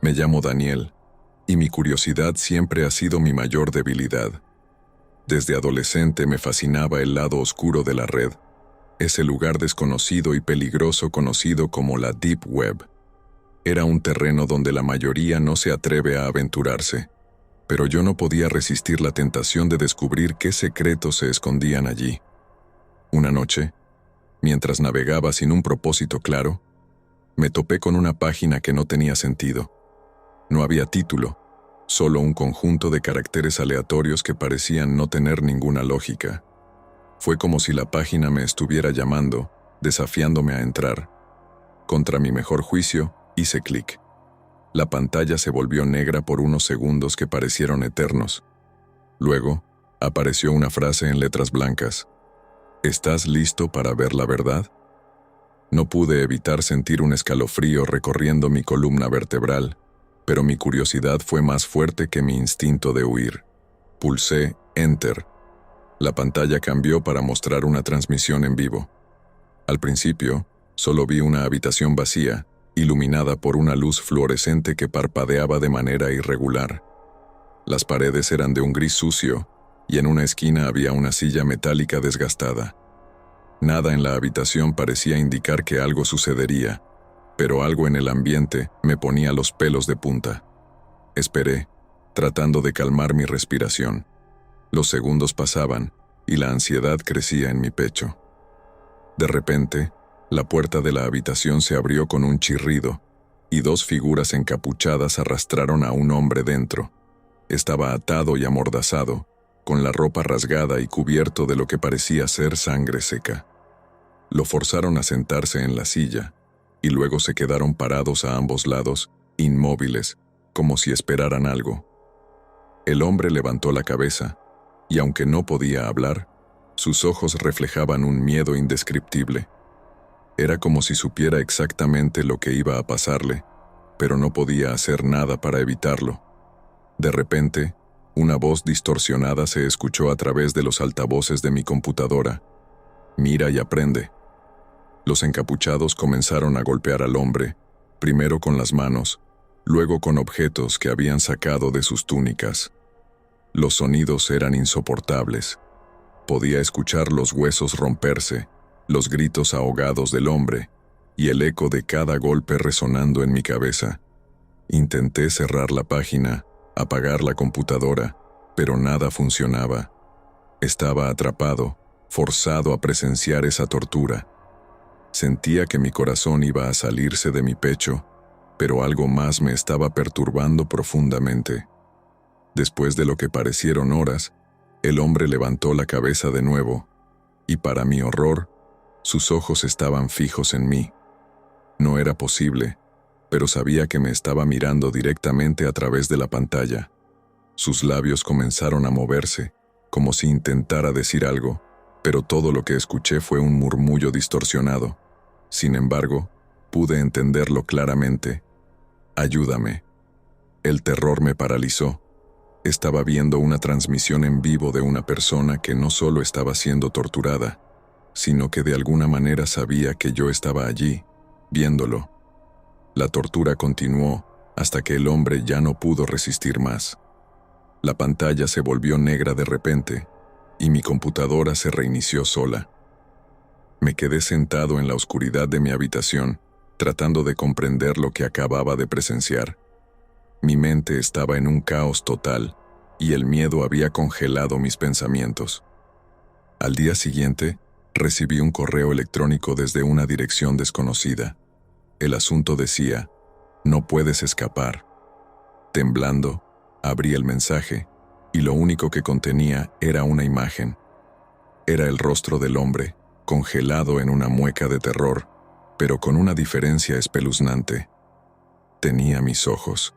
Me llamo Daniel, y mi curiosidad siempre ha sido mi mayor debilidad. Desde adolescente me fascinaba el lado oscuro de la red, ese lugar desconocido y peligroso conocido como la Deep Web. Era un terreno donde la mayoría no se atreve a aventurarse, pero yo no podía resistir la tentación de descubrir qué secretos se escondían allí. Una noche, mientras navegaba sin un propósito claro, me topé con una página que no tenía sentido. No había título, solo un conjunto de caracteres aleatorios que parecían no tener ninguna lógica. Fue como si la página me estuviera llamando, desafiándome a entrar. Contra mi mejor juicio, hice clic. La pantalla se volvió negra por unos segundos que parecieron eternos. Luego, apareció una frase en letras blancas. ¿Estás listo para ver la verdad? No pude evitar sentir un escalofrío recorriendo mi columna vertebral, pero mi curiosidad fue más fuerte que mi instinto de huir. Pulsé Enter. La pantalla cambió para mostrar una transmisión en vivo. Al principio, solo vi una habitación vacía, iluminada por una luz fluorescente que parpadeaba de manera irregular. Las paredes eran de un gris sucio, y en una esquina había una silla metálica desgastada. Nada en la habitación parecía indicar que algo sucedería, pero algo en el ambiente me ponía los pelos de punta. Esperé, tratando de calmar mi respiración. Los segundos pasaban, y la ansiedad crecía en mi pecho. De repente, la puerta de la habitación se abrió con un chirrido, y dos figuras encapuchadas arrastraron a un hombre dentro. Estaba atado y amordazado, con la ropa rasgada y cubierto de lo que parecía ser sangre seca. Lo forzaron a sentarse en la silla, y luego se quedaron parados a ambos lados, inmóviles, como si esperaran algo. El hombre levantó la cabeza, y aunque no podía hablar, sus ojos reflejaban un miedo indescriptible. Era como si supiera exactamente lo que iba a pasarle, pero no podía hacer nada para evitarlo. De repente, una voz distorsionada se escuchó a través de los altavoces de mi computadora. «Mira y aprende». Los encapuchados comenzaron a golpear al hombre, primero con las manos, luego con objetos que habían sacado de sus túnicas. Los sonidos eran insoportables. Podía escuchar los huesos romperse, los gritos ahogados del hombre, y el eco de cada golpe resonando en mi cabeza. Intenté cerrar la página, apagar la computadora, pero nada funcionaba. Estaba atrapado, forzado a presenciar esa tortura. Sentía que mi corazón iba a salirse de mi pecho, pero algo más me estaba perturbando profundamente. Después de lo que parecieron horas, el hombre levantó la cabeza de nuevo, y para mi horror, sus ojos estaban fijos en mí. No era posible, pero sabía que me estaba mirando directamente a través de la pantalla. Sus labios comenzaron a moverse, como si intentara decir algo, pero todo lo que escuché fue un murmullo distorsionado. Sin embargo, pude entenderlo claramente. «Ayúdame». El terror me paralizó. Estaba viendo una transmisión en vivo de una persona que no solo estaba siendo torturada, sino que de alguna manera sabía que yo estaba allí, viéndolo. La tortura continuó hasta que el hombre ya no pudo resistir más. La pantalla se volvió negra de repente, y mi computadora se reinició sola. Me quedé sentado en la oscuridad de mi habitación, tratando de comprender lo que acababa de presenciar. Mi mente estaba en un caos total, y el miedo había congelado mis pensamientos. Al día siguiente, recibí un correo electrónico desde una dirección desconocida. El asunto decía: «No puedes escapar». Temblando, abrí el mensaje, y lo único que contenía era una imagen. Era el rostro del hombre, congelado en una mueca de terror, pero con una diferencia espeluznante. Tenía mis ojos.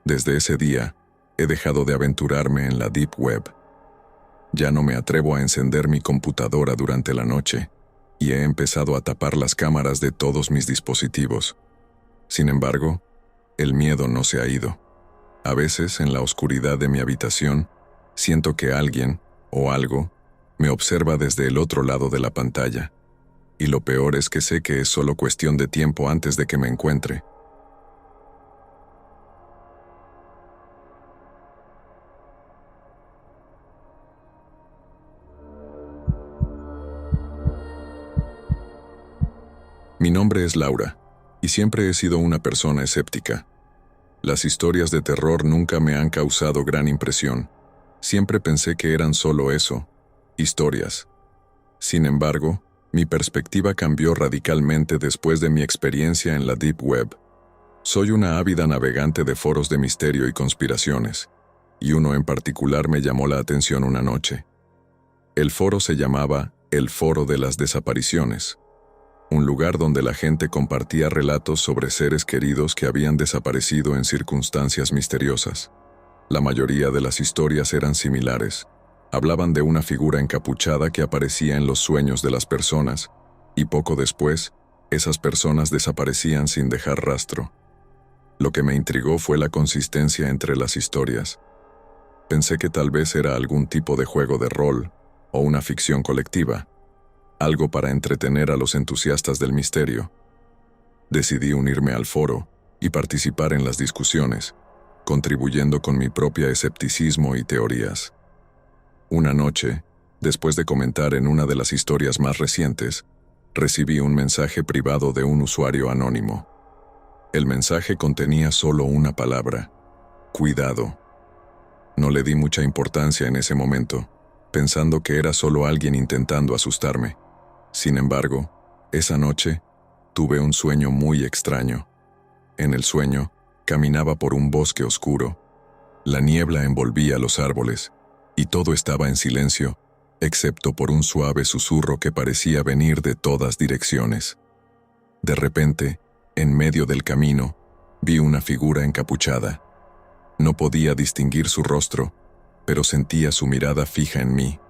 Desde ese día, he dejado de aventurarme en la Deep Web. Ya no me atrevo a encender mi computadora durante la noche, y he empezado a tapar las cámaras de todos mis dispositivos. Sin embargo, el miedo no se ha ido. A veces, en la oscuridad de mi habitación, siento que alguien, o algo, me observa desde el otro lado de la pantalla. Y lo peor es que sé que es solo cuestión de tiempo antes de que me encuentre. Mi nombre es Laura, y siempre he sido una persona escéptica. Las historias de terror nunca me han causado gran impresión. Siempre pensé que eran solo eso, historias. Sin embargo, mi perspectiva cambió radicalmente después de mi experiencia en la Deep Web. Soy una ávida navegante de foros de misterio y conspiraciones, y uno en particular me llamó la atención una noche. El foro se llamaba el Foro de las Desapariciones, un lugar donde la gente compartía relatos sobre seres queridos que habían desaparecido en circunstancias misteriosas. La mayoría de las historias eran similares. Hablaban de una figura encapuchada que aparecía en los sueños de las personas, y poco después, esas personas desaparecían sin dejar rastro. Lo que me intrigó fue la consistencia entre las historias. Pensé que tal vez era algún tipo de juego de rol o una ficción colectiva, algo para entretener a los entusiastas del misterio. Decidí unirme al foro y participar en las discusiones, contribuyendo con mi propio escepticismo y teorías. Una noche, después de comentar en una de las historias más recientes, recibí un mensaje privado de un usuario anónimo. El mensaje contenía solo una palabra: cuidado. No le di mucha importancia en ese momento, pensando que era solo alguien intentando asustarme. Sin embargo, esa noche, tuve un sueño muy extraño. En el sueño, caminaba por un bosque oscuro. La niebla envolvía los árboles, y todo estaba en silencio, excepto por un suave susurro que parecía venir de todas direcciones. De repente, en medio del camino, vi una figura encapuchada. No podía distinguir su rostro, pero sentía su mirada fija en mí.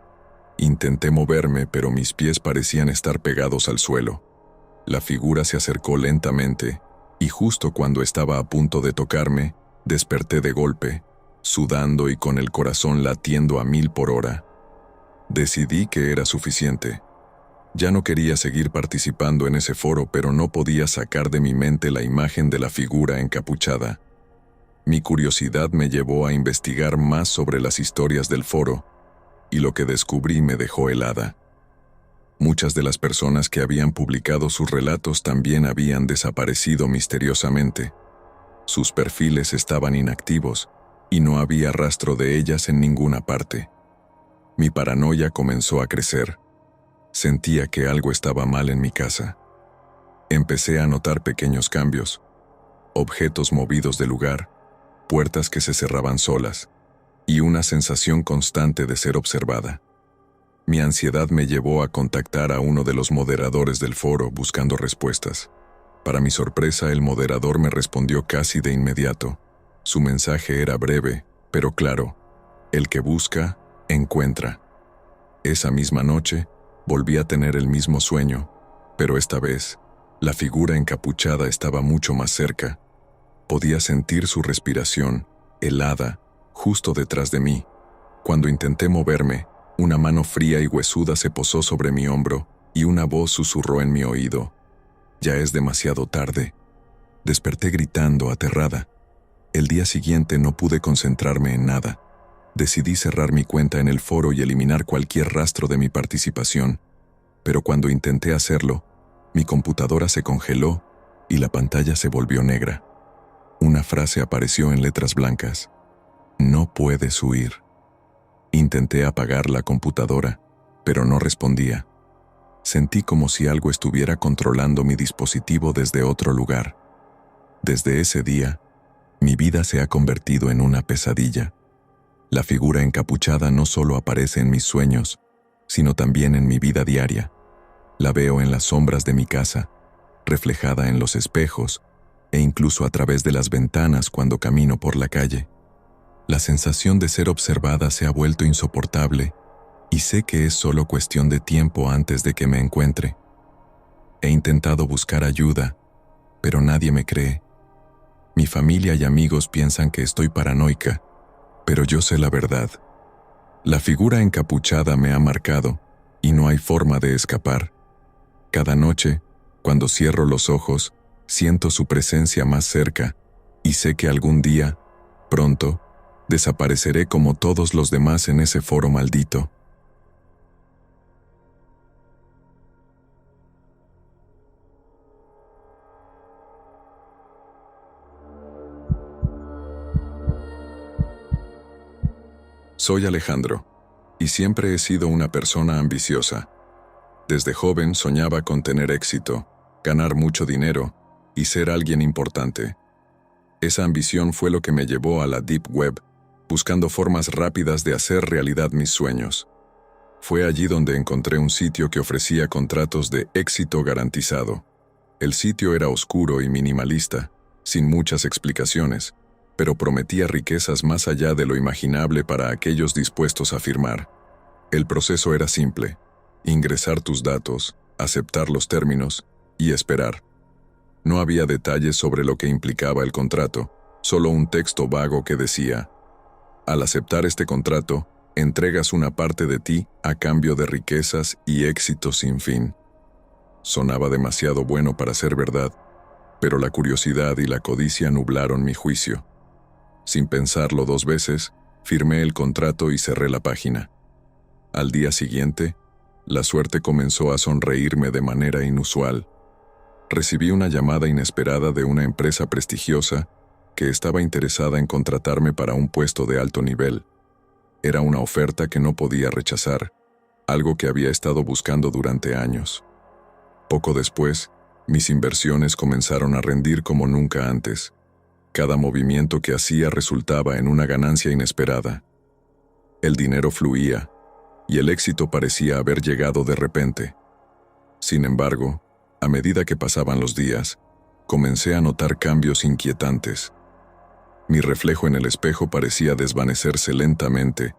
Intenté moverme, pero mis pies parecían estar pegados al suelo. La figura se acercó lentamente, y justo cuando estaba a punto de tocarme, desperté de golpe, sudando y con el corazón latiendo a 1000 por hora. Decidí que era suficiente. Ya no quería seguir participando en ese foro, pero no podía sacar de mi mente la imagen de la figura encapuchada. Mi curiosidad me llevó a investigar más sobre las historias del foro, y lo que descubrí me dejó helada. Muchas de las personas que habían publicado sus relatos también habían desaparecido misteriosamente. Sus perfiles estaban inactivos, y no había rastro de ellas en ninguna parte. Mi paranoia comenzó a crecer. Sentía que algo estaba mal en mi casa. Empecé a notar pequeños cambios, objetos movidos de lugar, puertas que se cerraban solas, y una sensación constante de ser observada. Mi ansiedad me llevó a contactar a uno de los moderadores del foro buscando respuestas. Para mi sorpresa, el moderador me respondió casi de inmediato. Su mensaje era breve, pero claro: el que busca, encuentra. Esa misma noche, volví a tener el mismo sueño, pero esta vez, la figura encapuchada estaba mucho más cerca. Podía sentir su respiración, helada, justo detrás de mí. Cuando intenté moverme, una mano fría y huesuda se posó sobre mi hombro, y una voz susurró en mi oído: «Ya es demasiado tarde». Desperté gritando, aterrada. El día siguiente no pude concentrarme en nada. Decidí cerrar mi cuenta en el foro y eliminar cualquier rastro de mi participación. Pero cuando intenté hacerlo, mi computadora se congeló y la pantalla se volvió negra. Una frase apareció en letras blancas: «No puedes huir». Intenté apagar la computadora, pero no respondía. Sentí como si algo estuviera controlando mi dispositivo desde otro lugar. Desde ese día, mi vida se ha convertido en una pesadilla. La figura encapuchada no solo aparece en mis sueños, sino también en mi vida diaria. La veo en las sombras de mi casa, reflejada en los espejos, e incluso a través de las ventanas cuando camino por la calle. La sensación de ser observada se ha vuelto insoportable, y sé que es solo cuestión de tiempo antes de que me encuentre. He intentado buscar ayuda, pero nadie me cree. Mi familia y amigos piensan que estoy paranoica, pero yo sé la verdad. La figura encapuchada me ha marcado, y no hay forma de escapar. Cada noche, cuando cierro los ojos, siento su presencia más cerca, y sé que algún día, pronto, desapareceré como todos los demás en ese foro maldito. Soy Alejandro, y siempre he sido una persona ambiciosa. Desde joven soñaba con tener éxito, ganar mucho dinero y ser alguien importante. Esa ambición fue lo que me llevó a la Deep Web, buscando formas rápidas de hacer realidad mis sueños. Fue allí donde encontré un sitio que ofrecía contratos de éxito garantizado. El sitio era oscuro y minimalista, sin muchas explicaciones, pero prometía riquezas más allá de lo imaginable para aquellos dispuestos a firmar. El proceso era simple: ingresar tus datos, aceptar los términos y esperar. No había detalles sobre lo que implicaba el contrato, solo un texto vago que decía: al aceptar este contrato, entregas una parte de ti a cambio de riquezas y éxito sin fin. Sonaba demasiado bueno para ser verdad, pero la curiosidad y la codicia nublaron mi juicio. Sin pensarlo 2 veces, firmé el contrato y cerré la página. Al día siguiente, la suerte comenzó a sonreírme de manera inusual. Recibí una llamada inesperada de una empresa prestigiosa que estaba interesada en contratarme para un puesto de alto nivel. Era una oferta que no podía rechazar, algo que había estado buscando durante años. Poco después, mis inversiones comenzaron a rendir como nunca antes. Cada movimiento que hacía resultaba en una ganancia inesperada. El dinero fluía, y el éxito parecía haber llegado de repente. Sin embargo, a medida que pasaban los días, comencé a notar cambios inquietantes. Mi reflejo en el espejo parecía desvanecerse lentamente,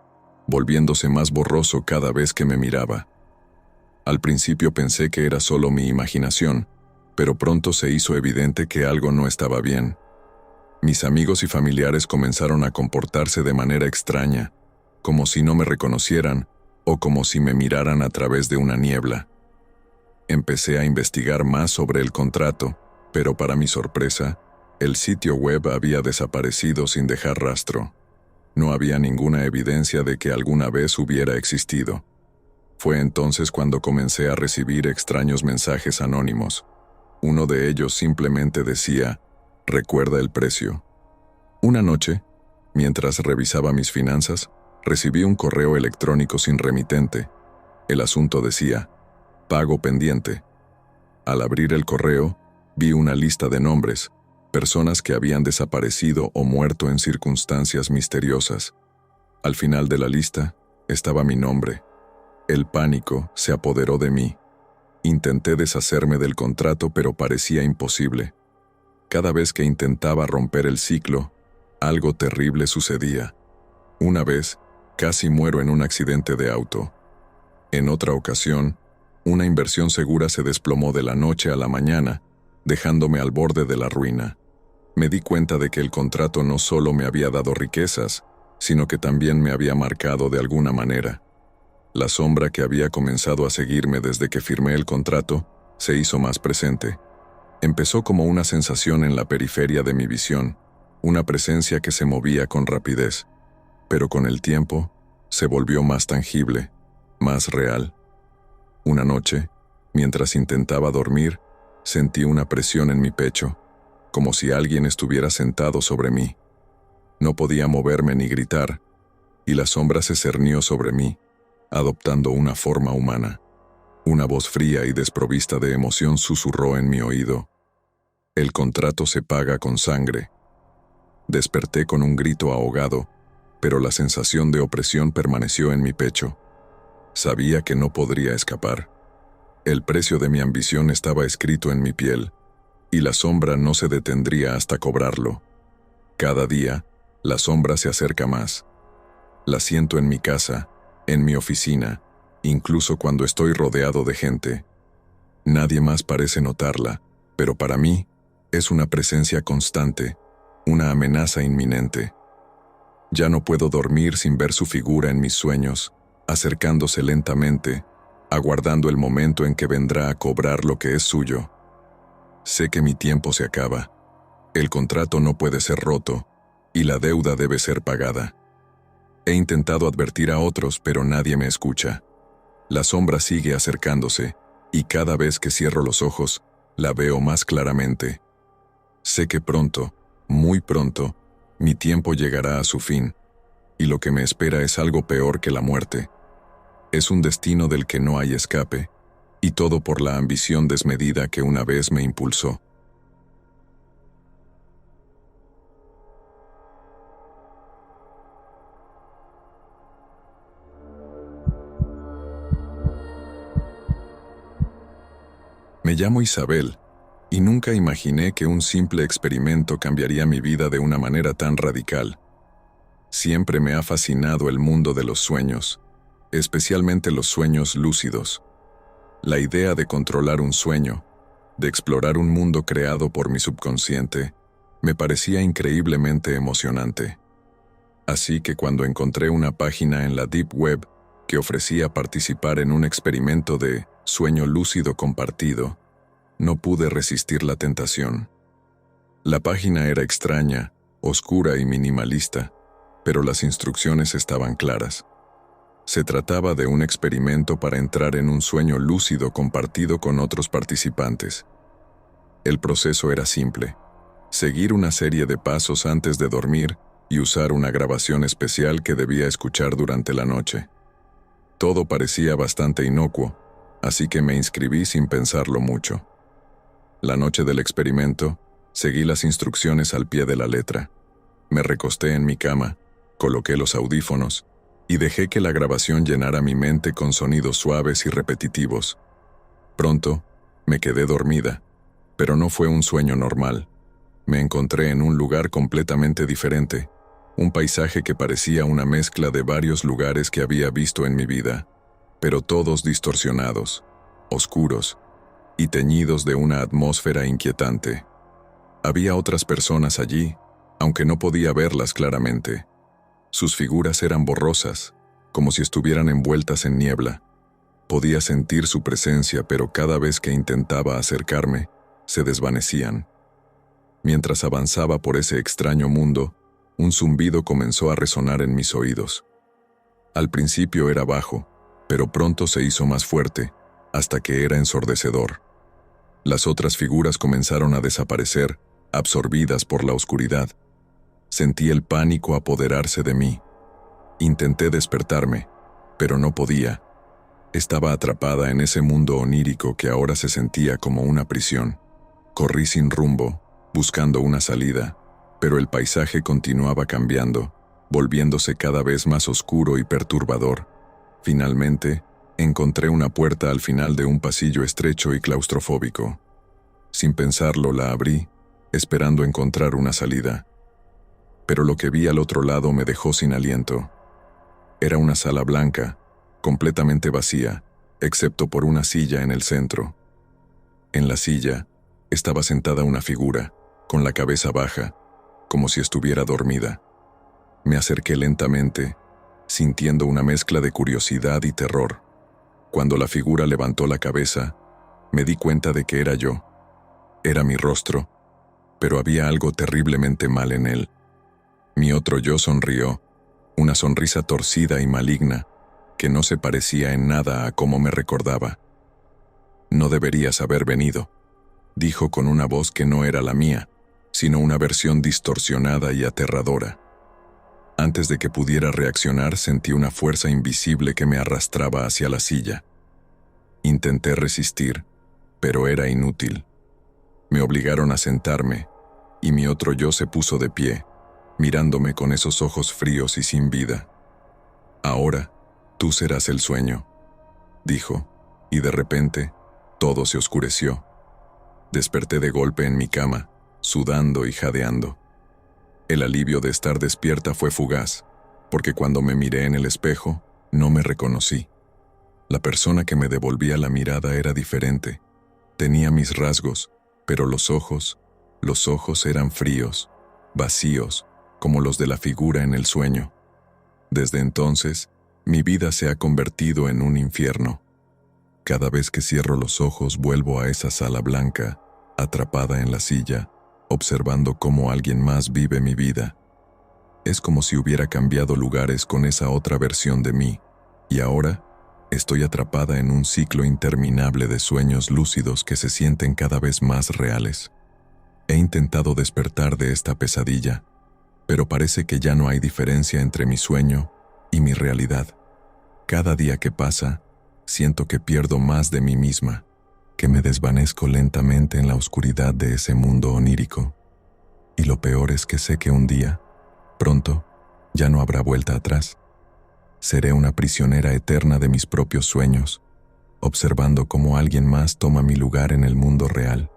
volviéndose más borroso cada vez que me miraba. Al principio pensé que era solo mi imaginación, pero pronto se hizo evidente que algo no estaba bien. Mis amigos y familiares comenzaron a comportarse de manera extraña, como si no me reconocieran o como si me miraran a través de una niebla. Empecé a investigar más sobre el contrato, pero para mi sorpresa, el sitio web había desaparecido sin dejar rastro. No había ninguna evidencia de que alguna vez hubiera existido. Fue entonces cuando comencé a recibir extraños mensajes anónimos. Uno de ellos simplemente decía: recuerda el precio. Una noche, mientras revisaba mis finanzas, recibí un correo electrónico sin remitente. El asunto decía: pago pendiente. Al abrir el correo, vi una lista de nombres, personas que habían desaparecido o muerto en circunstancias misteriosas. Al final de la lista estaba mi nombre. El pánico se apoderó de mí. Intenté deshacerme del contrato, pero parecía imposible. Cada vez que intentaba romper el ciclo, algo terrible sucedía. Una vez, casi muero en un accidente de auto. En otra ocasión, una inversión segura se desplomó de la noche a la mañana, dejándome al borde de la ruina. Me di cuenta de que el contrato no solo me había dado riquezas, sino que también me había marcado de alguna manera. La sombra que había comenzado a seguirme desde que firmé el contrato se hizo más presente. Empezó como una sensación en la periferia de mi visión, una presencia que se movía con rapidez, pero con el tiempo se volvió más tangible, más real. Una noche, mientras intentaba dormir, sentí una presión en mi pecho, como si alguien estuviera sentado sobre mí. No podía moverme ni gritar, y la sombra se cernió sobre mí, adoptando una forma humana. Una voz fría y desprovista de emoción susurró en mi oído: el contrato se paga con sangre. Desperté con un grito ahogado, pero la sensación de opresión permaneció en mi pecho. Sabía que no podría escapar. El precio de mi ambición estaba escrito en mi piel, y la sombra no se detendría hasta cobrarlo. Cada día, la sombra se acerca más. La siento en mi casa, en mi oficina, incluso cuando estoy rodeado de gente. Nadie más parece notarla, pero para mí es una presencia constante, una amenaza inminente. Ya no puedo dormir sin ver su figura en mis sueños, acercándose lentamente, aguardando el momento en que vendrá a cobrar lo que es suyo. Sé que mi tiempo se acaba. El contrato no puede ser roto, y la deuda debe ser pagada. He intentado advertir a otros, pero nadie me escucha. La sombra sigue acercándose, y cada vez que cierro los ojos, la veo más claramente. Sé que pronto, muy pronto, mi tiempo llegará a su fin. y lo que me espera es algo peor que la muerte. Es un destino del que no hay escape, y todo por la ambición desmedida que una vez me impulsó. Me llamo Isabel, y nunca imaginé que un simple experimento cambiaría mi vida de una manera tan radical. Siempre me ha fascinado el mundo de los sueños, especialmente los sueños lúcidos. La idea de controlar un sueño, de explorar un mundo creado por mi subconsciente, me parecía increíblemente emocionante. Así que cuando encontré una página en la Deep Web que ofrecía participar en un experimento de sueño lúcido compartido, no pude resistir la tentación. La página era extraña, oscura y minimalista, pero las instrucciones estaban claras. Se trataba de un experimento para entrar en un sueño lúcido compartido con otros participantes. El proceso era simple: seguir una serie de pasos antes de dormir y usar una grabación especial que debía escuchar durante la noche. Todo parecía bastante inocuo, así que me inscribí sin pensarlo mucho. La noche del experimento, seguí las instrucciones al pie de la letra. Me recosté en mi cama, coloqué los audífonos y dejé que la grabación llenara mi mente con sonidos suaves y repetitivos. Pronto, me quedé dormida, pero no fue un sueño normal. Me encontré en un lugar completamente diferente, un paisaje que parecía una mezcla de varios lugares que había visto en mi vida, pero todos distorsionados, oscuros y teñidos de una atmósfera inquietante. Había otras personas allí, aunque no podía verlas claramente. Sus figuras eran borrosas, como si estuvieran envueltas en niebla. Podía sentir su presencia, pero cada vez que intentaba acercarme, se desvanecían. Mientras avanzaba por ese extraño mundo, un zumbido comenzó a resonar en mis oídos. Al principio era bajo, pero pronto se hizo más fuerte, hasta que era ensordecedor. Las otras figuras comenzaron a desaparecer, absorbidas por la oscuridad. Sentí el pánico apoderarse de mí. Intenté despertarme, pero no podía. Estaba atrapada en ese mundo onírico que ahora se sentía como una prisión. Corrí sin rumbo, buscando una salida, pero el paisaje continuaba cambiando, volviéndose cada vez más oscuro y perturbador. Finalmente, encontré una puerta al final de un pasillo estrecho y claustrofóbico. Sin pensarlo, la abrí, esperando encontrar una salida. Pero lo que vi al otro lado me dejó sin aliento. Era una sala blanca, completamente vacía, excepto por una silla en el centro. En la silla estaba sentada una figura, con la cabeza baja, como si estuviera dormida. Me acerqué lentamente, sintiendo una mezcla de curiosidad y terror. Cuando la figura levantó la cabeza, me di cuenta de que era yo. Era mi rostro, pero había algo terriblemente mal en él. Mi otro yo sonrió, una sonrisa torcida y maligna, que no se parecía en nada a cómo me recordaba. «No deberías haber venido», dijo con una voz que no era la mía, sino una versión distorsionada y aterradora. Antes de que pudiera reaccionar, sentí una fuerza invisible que me arrastraba hacia la silla. Intenté resistir, pero era inútil. Me obligaron a sentarme, y mi otro yo se puso de pie, mirándome con esos ojos fríos y sin vida. «Ahora, tú serás el sueño», dijo, y de repente, todo se oscureció. Desperté de golpe en mi cama, sudando y jadeando. El alivio de estar despierta fue fugaz, porque cuando me miré en el espejo, no me reconocí. La persona que me devolvía la mirada era diferente. Tenía mis rasgos, pero los ojos eran fríos, vacíos, como los de la figura en el sueño. Desde entonces, mi vida se ha convertido en un infierno. Cada vez que cierro los ojos vuelvo a esa sala blanca, atrapada en la silla, observando cómo alguien más vive mi vida. Es como si hubiera cambiado lugares con esa otra versión de mí, y ahora estoy atrapada en un ciclo interminable de sueños lúcidos que se sienten cada vez más reales. He intentado despertar de esta pesadilla, Pero parece que ya no hay diferencia entre mi sueño y mi realidad. Cada día que pasa, siento que pierdo más de mí misma, que me desvanezco lentamente en la oscuridad de ese mundo onírico. Y lo peor es que sé que un día, pronto, ya no habrá vuelta atrás. Seré una prisionera eterna de mis propios sueños, observando cómo alguien más toma mi lugar en el mundo real.